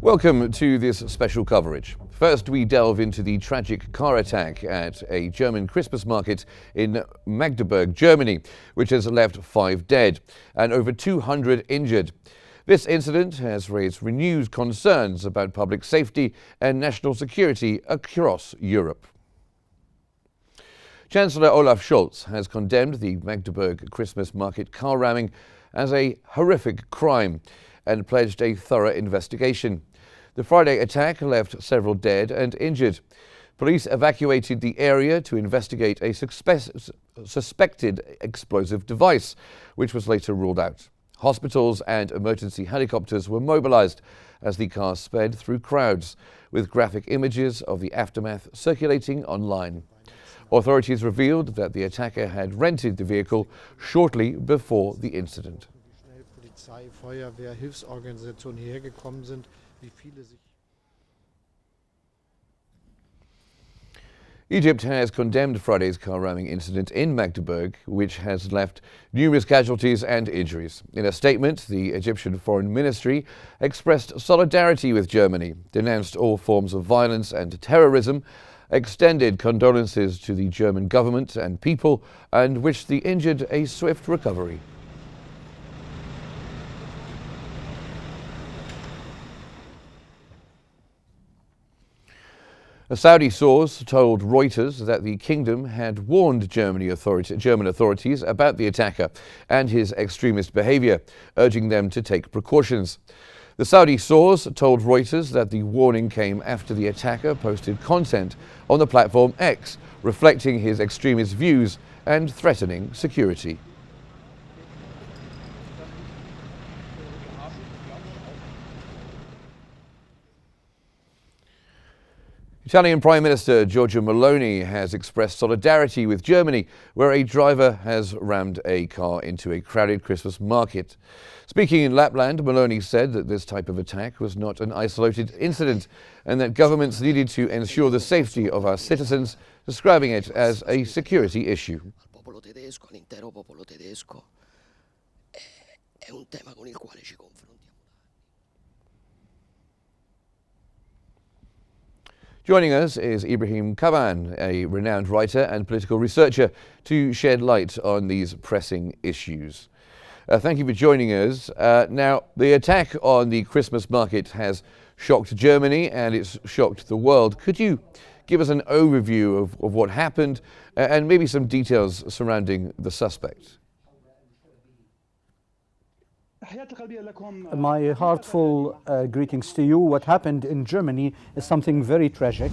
Welcome to this special coverage. First, we delve into the tragic car attack at a German Christmas market in Magdeburg, Germany, which has left 5 dead and over 200 injured. This incident has raised renewed concerns about public safety and national security across Europe. Chancellor Olaf Scholz has condemned the Magdeburg Christmas market car ramming as a horrific crime and pledged a thorough investigation. The Friday attack left several dead and injured. Police evacuated the area to investigate a suspected explosive device, which was later ruled out. Hospitals and emergency helicopters were mobilized as the car sped through crowds, with graphic images of the aftermath circulating online. Authorities revealed that the attacker had rented the vehicle shortly before the incident. Polizei, Feuerwehr, Hilfsorganisationen hergekommen sind, wie viele sich. Egypt has condemned Friday's car ramming incident in Magdeburg, which has left numerous casualties and injuries. In a statement, the Egyptian Foreign Ministry expressed solidarity with Germany, denounced all forms of violence and terrorism, extended condolences to the German government and people, and wished the injured a swift recovery. A Saudi source told Reuters that the kingdom had warned German authorities about the attacker and his extremist behavior, urging them to take precautions. The Saudi source told Reuters that the warning came after the attacker posted content on the platform X, reflecting his extremist views and threatening security. Italian Prime Minister Giorgia Meloni has expressed solidarity with Germany, where a driver has rammed a car into a crowded Christmas market. Speaking in Lapland, Meloni said that this type of attack was not an isolated incident and that governments needed to ensure the safety of our citizens, describing it as a security issue. All'intero popolo tedesco è un tema con il quale ci confrontiamo. Joining us is Ibrahim Kaban, a renowned writer and political researcher, to shed light on these pressing issues. Thank you for joining us. Now, the attack on the Christmas market has shocked Germany and it's shocked the world. Could you give us an overview of what happened and maybe some details surrounding the suspect? My heartful greetings to you. What happened in Germany is something very tragic,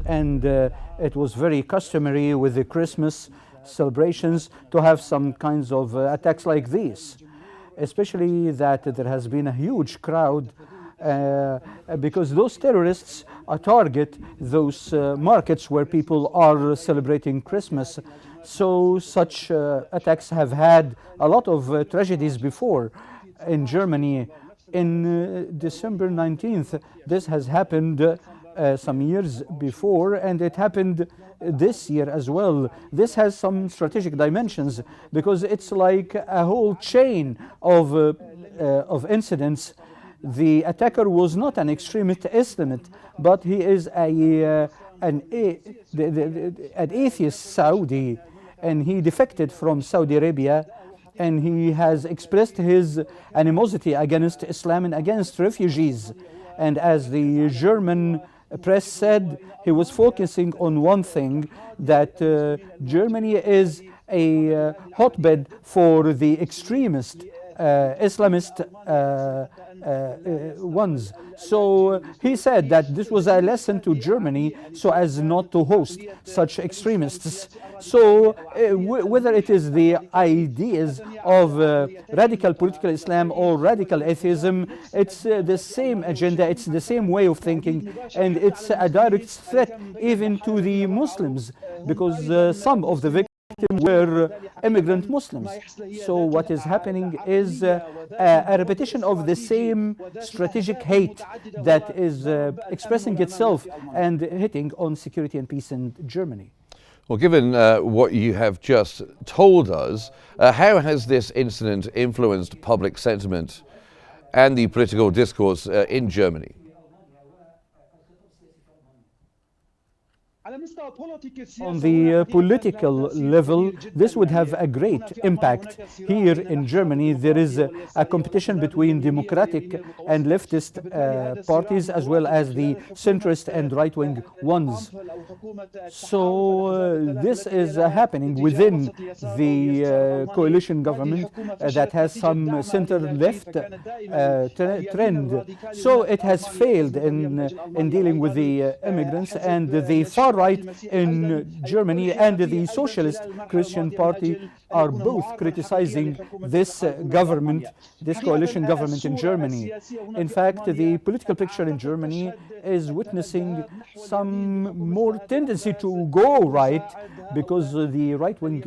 and it was very customary with the Christmas celebrations to have some kinds of attacks like these, especially that there has been a huge crowd because those terrorists target those markets where people are celebrating Christmas. So such attacks have had a lot of tragedies before. In Germany, in December 19th, this has happened some years before, and it happened this year as well. This has some strategic dimensions because it's like a whole chain of incidents. The attacker was not an extremist Islamist, but he is an atheist Saudi, and he defected from Saudi Arabia, and he has expressed his animosity against Islam and against refugees. And as the German press said, he was focusing on one thing, that Germany is a hotbed for the extremist Islamist ones. So he said that this was a lesson to Germany so as not to host such extremists. So whether it is the ideas of radical political Islam or radical atheism, it's the same agenda, it's the same way of thinking, and it's a direct threat even to the Muslims, because some of the victims were immigrant Muslims. So what is happening is a repetition of the same strategic hate that is expressing itself and hitting on security and peace in Germany. Well, given what you have just told us, how has this incident influenced public sentiment and the political discourse in Germany? On the political level, this would have a great impact. Here in Germany, there is a competition between democratic and leftist parties, as well as the centrist and right-wing ones. So this is happening within the coalition government that has some center-left trend. So it has failed in dealing with the immigrants, and the far right in Germany and the Socialist Christian Party are both criticizing this government, this coalition government in Germany. In fact, the political picture in Germany is witnessing some more tendency to go right, because the right-wing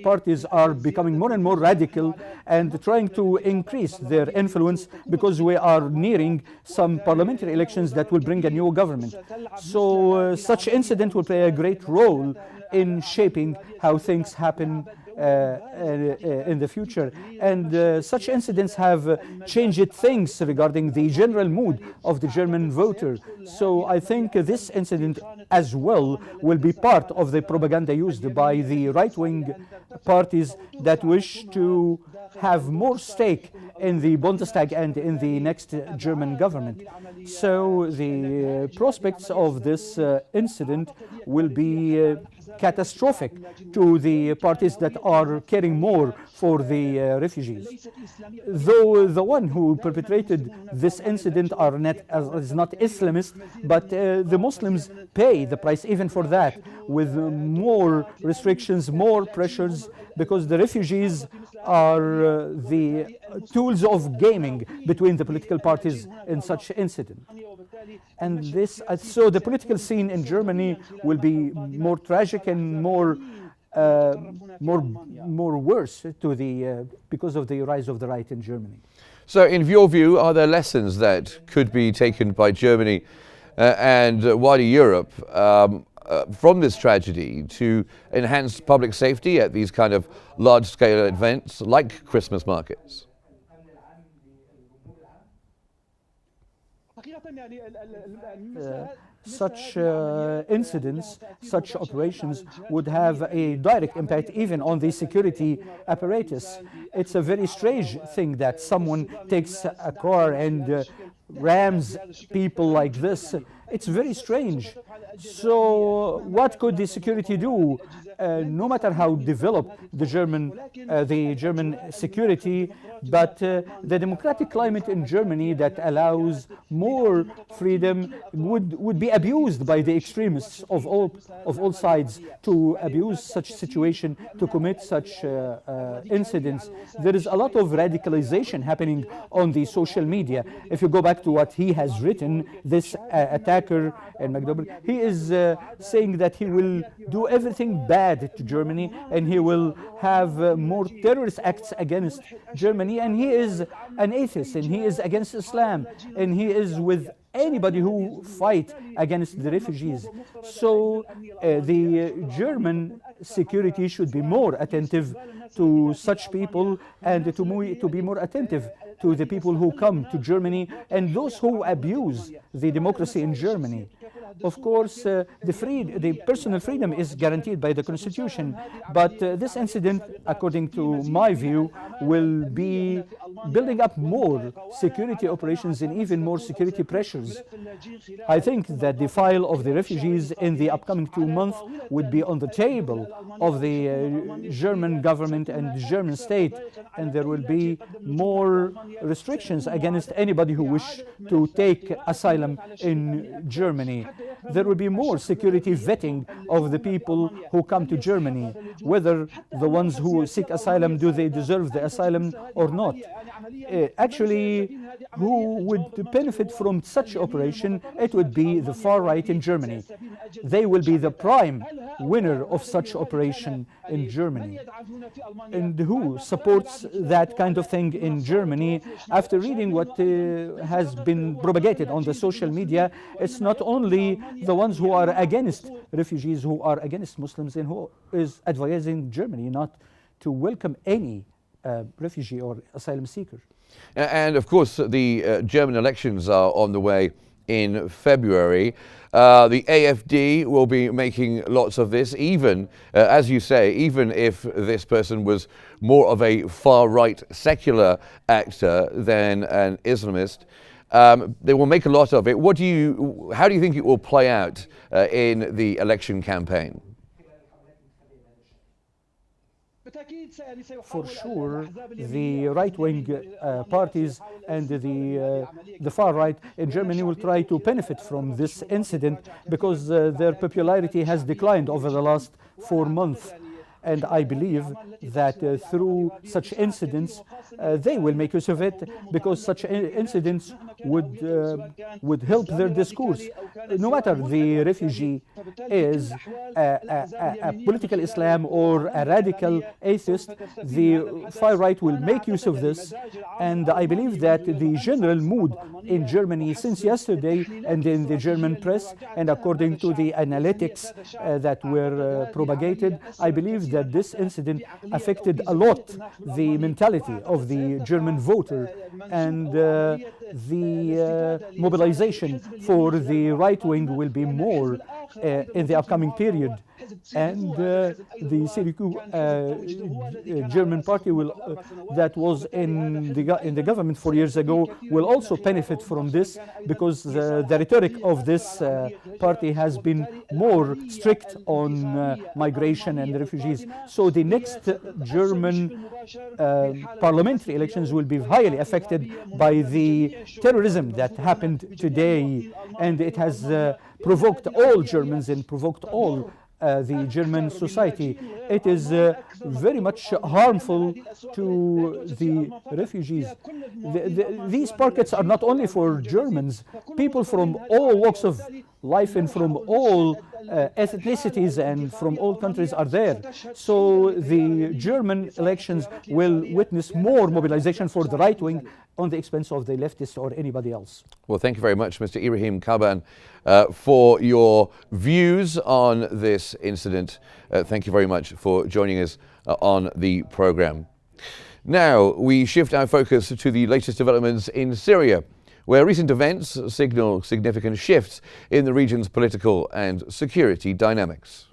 parties are becoming more and more radical and trying to increase their influence, because we are nearing some parliamentary elections that will bring a new government. So such incident will play a great role in shaping how things happen in the future. And such incidents have changed things regarding the general mood of the German voter. So I think this incident as well will be part of the propaganda used by the right-wing parties that wish to have more stake in the Bundestag and in the next German government. So the prospects of this incident will be catastrophic to the parties that are caring more for the refugees. Though the one who perpetrated this incident is not Islamist, but the Muslims pay the price even for that, with more restrictions, more pressures, because the refugees are the tools of gaming between the political parties in such incident. And this, so the political scene in Germany will be more tragic and more worse to the because of the rise of the right in Germany. So, in your view, are there lessons that could be taken by Germany and wider Europe from this tragedy to enhance public safety at these kind of large-scale events like Christmas markets? Such incidents, such operations would have a direct impact even on the security apparatus. It's a very strange thing that someone takes a car and rams people like this. It's very strange. So what could the security do? No matter how developed the German security, but the democratic climate in Germany that allows more freedom would be abused by the extremists of all sides to abuse such situation, to commit such incidents. There is a lot of radicalization happening on the social media. If you go back to what he has written, this attacker in Magdeburg, he is saying that he will do everything bad to Germany, and he will have more terrorist acts against Germany, and he is an atheist, and he is against Islam, and he is with anybody who fight against the refugees. So the German security should be more attentive to such people, and to be more attentive to the people who come to Germany and those who abuse the democracy in Germany. Of course, the personal freedom is guaranteed by the Constitution, but this incident, according to my view, will be building up more security operations and even more security pressures. I think that the file of the refugees in the upcoming 2 months would be on the table of the German government and the German state, and there will be more restrictions against anybody who wish to take asylum in Germany. There will be more security vetting of the people who come to Germany, whether the ones who seek asylum, do they deserve the asylum or not. Actually, who would benefit from such operation? It would be the far right in Germany. They will be the prime winner of such operation in Germany. And who supports that kind of thing in Germany? After reading what has been propagated on the social media, it's not only the ones who are against refugees, who are against Muslims, and who is advising Germany not to welcome any refugee or asylum seeker. And of course, the German elections are on the way in February. The AFD will be making lots of this, even, as you say, even if this person was more of a far-right secular actor than an Islamist. They will make a lot of it. How do you think it will play out in the election campaign? For sure, the right-wing parties and the far right in Germany will try to benefit from this incident because their popularity has declined over the last 4 months. And I believe that through such incidents, they will make use of it because such incidents would help their discourse. No matter the refugee is a political Islam or a radical atheist, the far right will make use of this. And I believe that the general mood in Germany since yesterday and in the German press, and according to the analytics that were propagated, I believe that this incident affected a lot the mentality of the German voter, and the mobilization for the right wing will be more in the upcoming period. And the CDU German party that was in the government 4 years ago will also benefit from this because the rhetoric of this party has been more strict on migration and refugees. So the next German parliamentary elections will be highly affected by the terrorism that happened today, and it has provoked all Germans and provoked all the German society. It is very much harmful to the refugees. These pockets are not only for Germans. People from all walks of life and from all ethnicities and from all countries are there. So the German elections will witness more mobilization for the right wing on the expense of the leftists or anybody else. Well, thank you very much, Mr. Ibrahim Kalban, for your views on this incident. Thank you very much for joining us on the program. Now, we shift our focus to the latest developments in Syria, where recent events signal significant shifts in the region's political and security dynamics.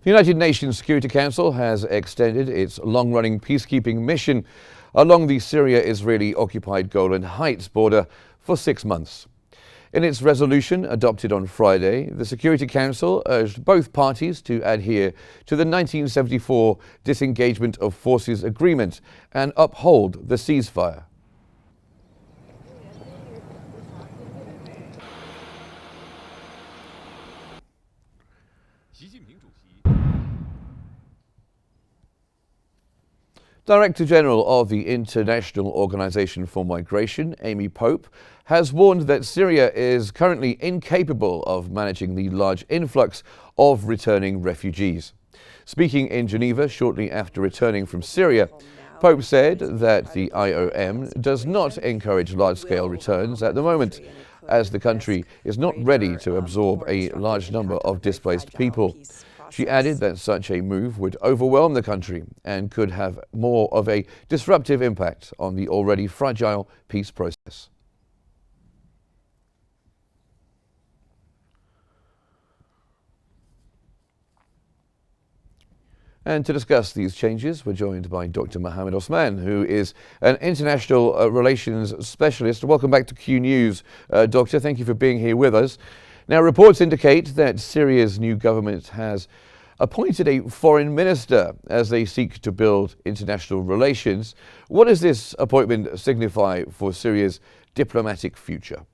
The United Nations Security Council has extended its long-running peacekeeping mission along the Syria-Israeli-occupied Golan Heights border for 6 months. In its resolution adopted on Friday, the Security Council urged both parties to adhere to the 1974 Disengagement of Forces Agreement and uphold the ceasefire. Director General of the International Organization for Migration, Amy Pope, has warned that Syria is currently incapable of managing the large influx of returning refugees. Speaking in Geneva shortly after returning from Syria, Pope said that the IOM does not encourage large-scale returns at the moment, as the country is not ready to absorb a large number of displaced people. She added that such a move would overwhelm the country and could have more of a disruptive impact on the already fragile peace process. And to discuss these changes, we're joined by Dr. Mohammed Osman, who is an international relations specialist. Welcome back to Q News, Doctor. Thank you for being here with us. Now, reports indicate that Syria's new government has appointed a foreign minister as they seek to build international relations. What does this appointment signify for Syria's diplomatic future?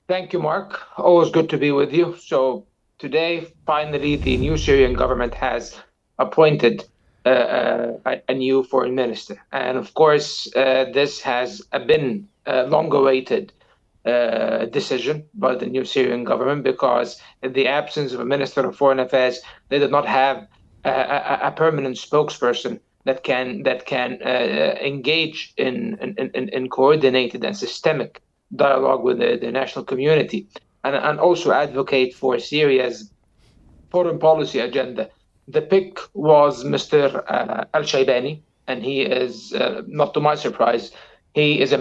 Thank you, Mark. Always good to be with you. So today, finally, the new Syrian government has appointed a new foreign minister. And of course, this has been long-awaited decision by the new Syrian government, because in the absence of a Minister of Foreign Affairs, they did not have a permanent spokesperson that can engage in coordinated and systemic dialogue with the national community, and also advocate for Syria's foreign policy agenda. The pick was Mr. al-Shibani, and he is, not to my surprise, he is a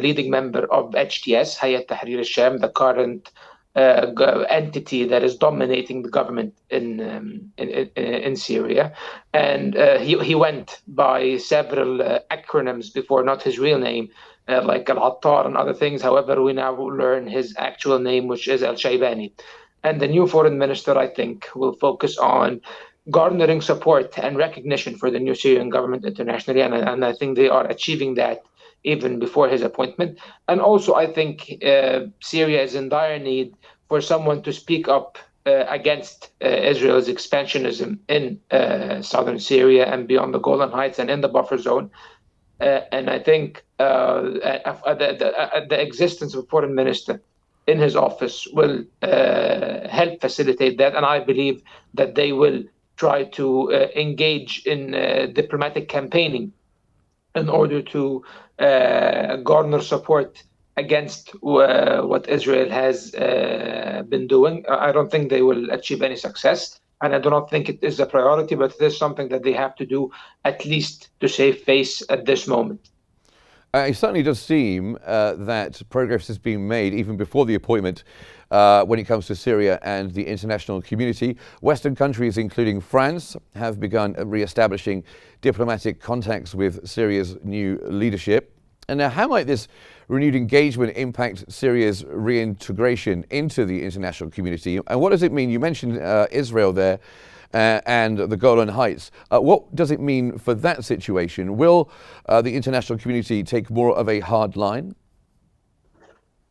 leading member of HTS, Hayat Tahrir al-Sham, the current entity that is dominating the government in Syria. And he went by several acronyms before, not his real name, like al-Attar and other things. However, we now learn his actual name, which is al-Shaybani. And the new foreign minister, I think, will focus on garnering support and recognition for the new Syrian government internationally. And I think they are achieving that even before his appointment. And also, I think Syria is in dire need for someone to speak up against Israel's expansionism in southern Syria and beyond the Golan Heights and in the buffer zone. And I think the existence of a foreign minister in his office will help facilitate that. And I believe that they will try to engage in diplomatic campaigning in order to garner support against what Israel has been doing. I don't think they will achieve any success, and I do not think it is a priority, but it is something that they have to do, at least to save face at this moment. It certainly does seem that progress has been made even before the appointment when it comes to Syria and the international community. Western countries, including France, have begun re-establishing diplomatic contacts with Syria's new leadership. And now, how might this renewed engagement impact Syria's reintegration into the international community? And what does it mean? You mentioned Israel there. And the Golan Heights. What does it mean for that situation? Will the international community take more of a hard line?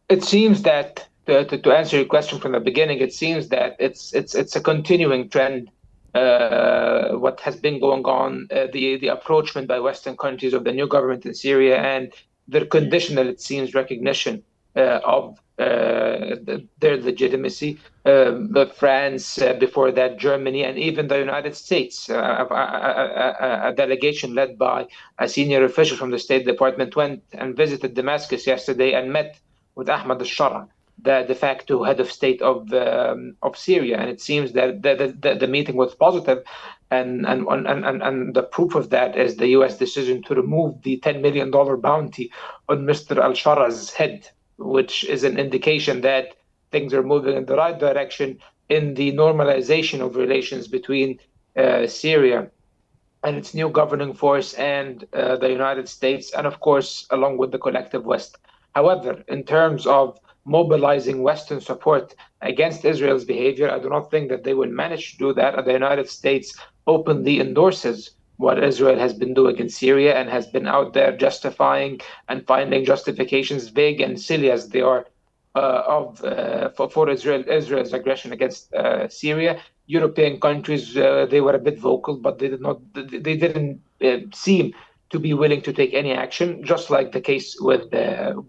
It seems that, to answer your question from the beginning, it seems that it's a continuing trend. What has been going on, the approachment by Western countries of the new government in Syria and their conditional, it seems, recognition of their legitimacy. France, before that Germany, and even the United States, a delegation led by a senior official from the State Department went and visited Damascus yesterday and met with Ahmad al-Shara, the de facto head of state of Syria. And it seems that the meeting was positive, and the proof of that is the U.S. decision to remove the $10 million bounty on Mr. al-Shara's head, which is an indication that things are moving in the right direction in the normalization of relations between Syria and its new governing force and the United States, and of course, along with the collective West. However, in terms of mobilizing Western support against Israel's behavior, I do not think that they will manage to do that. The United States openly endorses what Israel has been doing in Syria and has been out there justifying and finding justifications, vague and silly as they are, for Israel's aggression against Syria. European countries, they were a bit vocal, but they didn't seem to be willing to take any action, just like the case with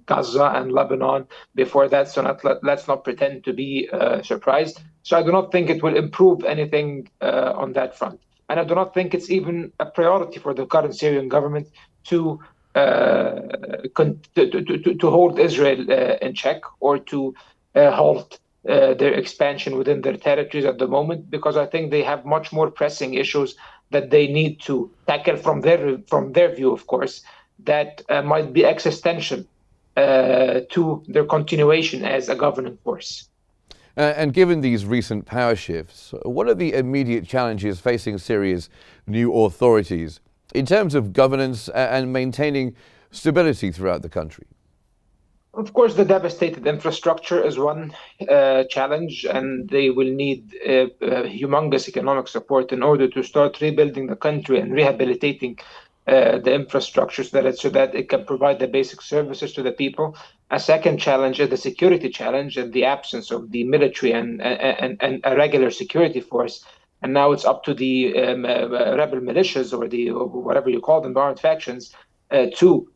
Gaza and Lebanon before that. So let's not pretend to be surprised. So I do not think it will improve anything on that front. And I do not think it's even a priority for the current Syrian government to hold Israel in check or to halt their expansion within their territories at the moment, because I think they have much more pressing issues that they need to tackle from their view, of course, that might be existential to their continuation as a governing force. And given these recent power shifts, what are the immediate challenges facing Syria's new authorities in terms of governance and maintaining stability throughout the country? Of course, the devastated infrastructure is one challenge, and they will need humongous economic support in order to start rebuilding the country and rehabilitating the infrastructure so that it can provide the basic services to the people. A second challenge is the security challenge and the absence of the military and a regular security force. And now it's up to the rebel militias or whatever you call them, the armed factions, to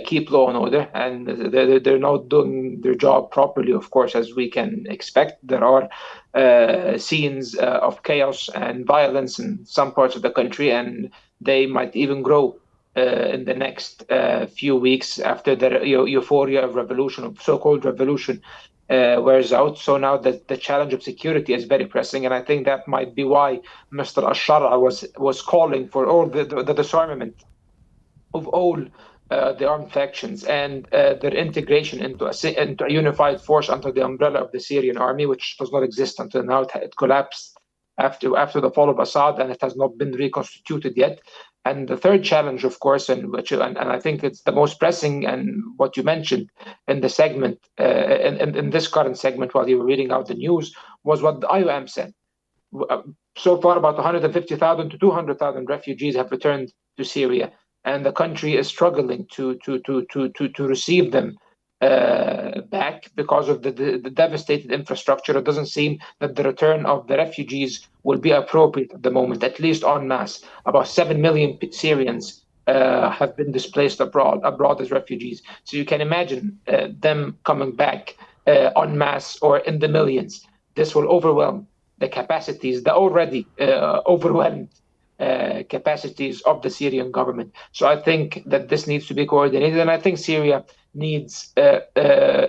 keep law and order. And they're not doing their job properly, of course, as we can expect. There are scenes of chaos and violence in some parts of the country, and they might even grow in the next few weeks after the euphoria of revolution, of so-called revolution, wears out. So now the challenge of security is very pressing, and I think that might be why Mr. al-Shara was calling for all the disarmament of all the armed factions and their integration into a unified force under the umbrella of the Syrian army, which does not exist until now. It collapsed after the fall of Assad, and it has not been reconstituted yet. And the third challenge, of course, and I think it's the most pressing, and what you mentioned in the segment, in this current segment while you were reading out the news, was what the IOM said. So far, about 150,000 to 200,000 refugees have returned to Syria, and the country is struggling to receive them back because of the devastated infrastructure. It doesn't seem that the return of the refugees will be appropriate at the moment, at least en masse. About 7 million Syrians have been displaced abroad as refugees. So you can imagine them coming back en masse or in the millions. This will overwhelm the capacities, the already overwhelmed capacities of the Syrian government. So I think that this needs to be coordinated, and I think Syria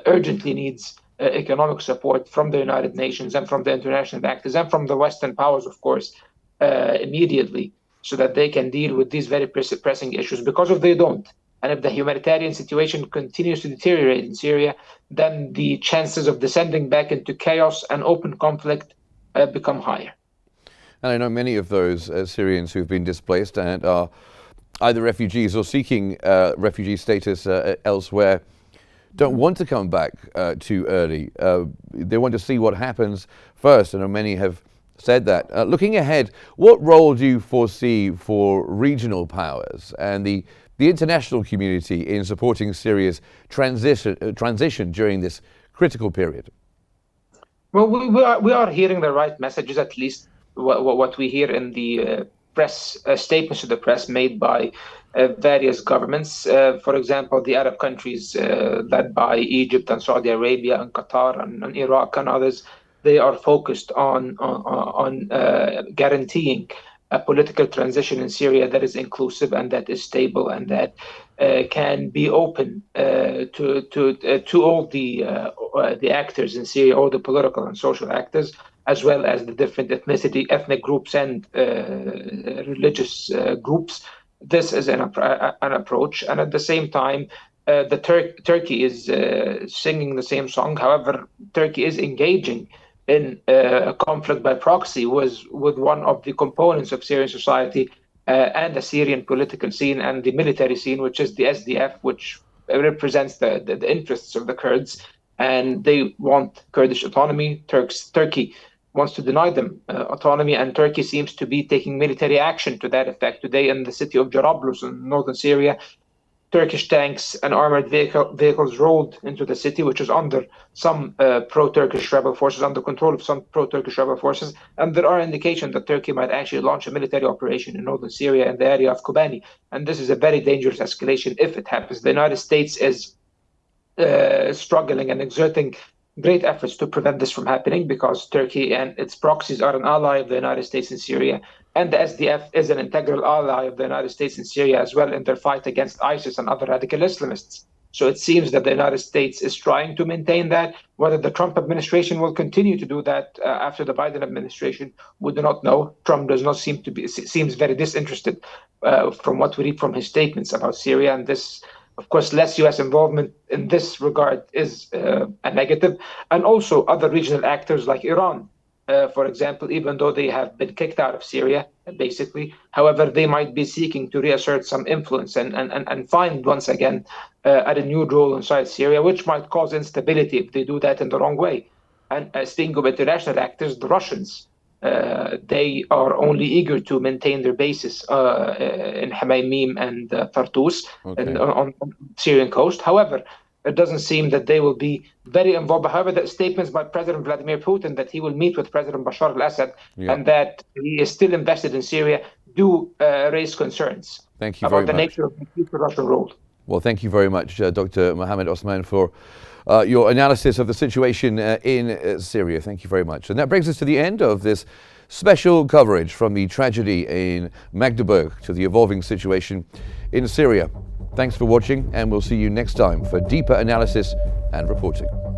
urgently needs economic support from the United Nations and from the international actors and from the Western powers, of course, immediately, so that they can deal with these very pressing issues, because if they don't, and if the humanitarian situation continues to deteriorate in Syria, then the chances of descending back into chaos and open conflict become higher. And I know many of those Syrians who've been displaced and are either refugees or seeking refugee status elsewhere don't want to come back too early. They want to see what happens first, and many have said that. Looking ahead, what role do you foresee for regional powers and the international community in supporting Syria's transition during this critical period? Well, we are hearing the right messages, at least what we hear in the press statements to the press made by various governments. For example, the Arab countries led by Egypt and Saudi Arabia and Qatar and Iraq and others, they are focused on guaranteeing a political transition in Syria that is inclusive and that is stable and that can be open to all the actors in Syria, all the political and social actors, as well as the different ethnic groups and religious groups. This is an approach, and at the same time, Turkey is singing the same song. However, Turkey is engaging in a conflict by proxy with one of the components of Syrian society and the Syrian political scene and the military scene, which is the SDF, which represents the interests of the Kurds, and they want Kurdish autonomy. Turkey wants to deny them autonomy, and Turkey seems to be taking military action to that effect. Today in the city of Jarablus in northern Syria, Turkish tanks and armored vehicles rolled into the city, which is under some pro-Turkish rebel forces, under control of some pro-Turkish rebel forces. And there are indications that Turkey might actually launch a military operation in northern Syria in the area of Qnews. And this is a very dangerous escalation if it happens. The United States is struggling and exerting great efforts to prevent this from happening, because Turkey and its proxies are an ally of the United States in Syria, and the SDF is an integral ally of the United States in Syria as well in their fight against ISIS and other radical Islamists. So it seems that the United States is trying to maintain that. Whether the Trump administration will continue to do that after the Biden administration, we do not know. Trump does not seems very disinterested from what we read from his statements about Syria, and this, of course, less U.S. involvement in this regard is a negative. And also other regional actors like Iran, for example, even though they have been kicked out of Syria, basically. However, they might be seeking to reassert some influence and find once again a renewed role inside Syria, which might cause instability if they do that in the wrong way. And speaking of international actors, the Russians, they are only eager to maintain their bases in Hamaymim and Tartus on the Syrian coast. However, it doesn't seem that they will be very involved. However, the statements by President Vladimir Putin that he will meet with President Bashar al-Assad and that he is still invested in Syria do raise concerns about the nature of the future Russian role. Well, thank you very much, Dr. Mohammed Osman, for your analysis of the situation in Syria. Thank you very much. And that brings us to the end of this special coverage from the tragedy in Magdeburg to the evolving situation in Syria. Thanks for watching, and we'll see you next time for deeper analysis and reporting.